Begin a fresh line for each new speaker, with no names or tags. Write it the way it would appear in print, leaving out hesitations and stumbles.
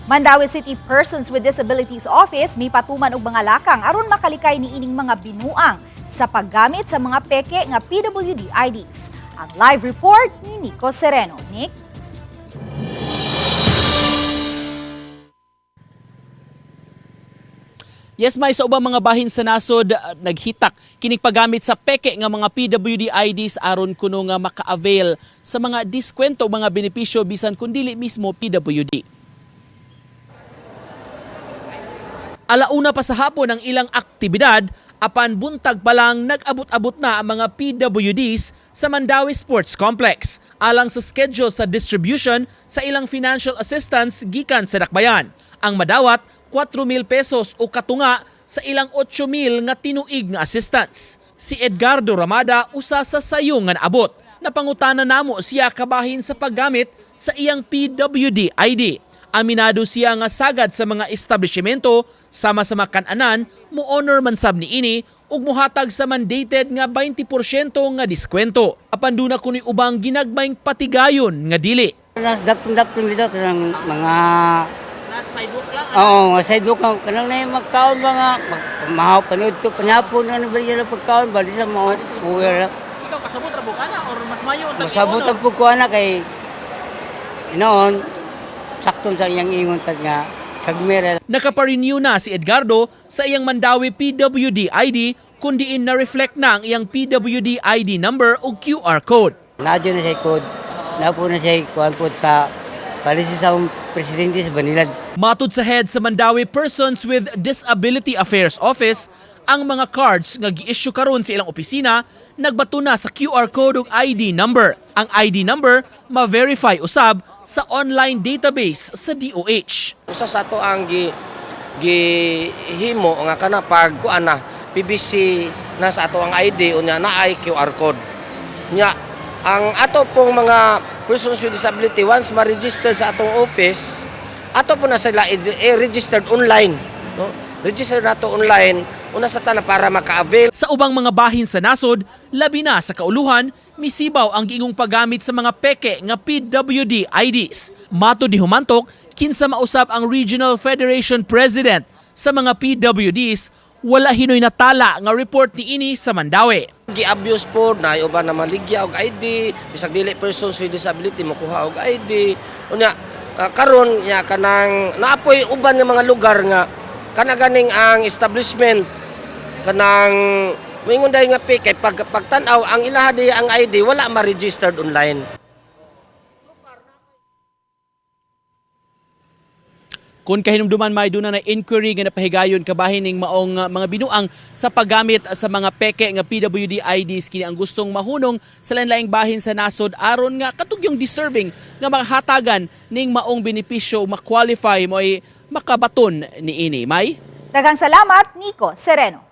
Mandawi City Persons with Disabilities Office may patuman og mga lakang aron makalikay ni ining mga binuang sa paggamit sa mga peke nga PWD IDs. Ang live report ni Nico Sereno. Nick?
Yes, may sa ubang mga bahin sa nasod naghitak kining paggamit sa peke nga mga PWD IDs aron kuno nga maka-avail sa mga diskwento mga benepisyo bisan kun dili mismo PWD. Alauna pa sa hapon ang ilang aktibidad apan buntag pa lang nag-abot-abot na ang mga PWDs sa Mandawi Sports Complex alang sa schedule sa distribution sa ilang financial assistance gikan sa dakbayan. Ang madawat 4,000 pesos o katunga sa ilang 8,000 nga tinuig nga assistance. Si Edgardo Ramada usa sa sayo nga naabot. Napangutana namo siya kabahin sa paggamit sa iyang PWD ID. Aminado siya nga sagad sa mga establishmento sama-sama kan-anan mo honor man sab ni ini ug mohatag sa mandated nga 20% nga diskwento. Apan duna kuno ubang ginagmayng patigayon nga dili.
Dapon dito ng mga
Sidewalk lang.
oo, sidewalk ka kanang na yung magkaon mga mahaw panood to panapon na baliya na pagkaon bali sa mo uwer.
Ikaw kasabot ra bukana or mas mayo ang
Masabutan po ko ana kay inoon sakto sa iyang ingon tag nga kagmera.
Nakaparenew na si Edgardo sa iyang Mandawi PWD ID kundiin na-reflect na ang iyang PWD ID number o QR code.
Nadyo na siya code. Napo na siya kuan po sa palisi sa presidente sa Banilad.
Matud sa head sa Mandawi Persons with Disability Affairs Office, ang mga cards nga gi-issue karon sa ilang opisina nagbato na sa QR code ug ID number. Ang ID number ma-verify usab sa online database sa DOH.
Usa sa ato ang gihimo nga kana pag kuana PBC na sa ato ang ID unya na ay QR code. Nya ang ato pong mga persons with disability once ma-register sa atong office, ato po na sila i-registered online, no? Register nato online una sa tanan para maka-avail.
Sa ubang mga bahin sa nasod, labi na sa kauluhan, misibaw ang giingong paggamit sa mga peke nga PWD IDs. Matud ni Humantok, kinsa mausab ang Regional Federation President sa mga PWDs, wala hinoy natala nga report ni ini sa Mandawi.
Gi-abuse po na uban na maligya og ID, bisag dili persons with disability makuha og ID. Unya karon nya kanang naapoy uban nga mga lugar nga kana ganing ang establishment kanang moingon dayon nga kay pagtan-aw ang ilaha diya ang ID wala ma-registered online.
Kung kahinumduman may doon na inquiry nga napahigayon kabahin ning maong mga binuang sa paggamit sa mga peke nga PWD IDs kini ang gustong mahunong sa lain-laing bahin sa nasod aron nga katugyong deserving nga mahatagan ning maong benepisyo ma-qualify mo ay makabaton ni ini. May
Daghang salamat, Nico Sereno.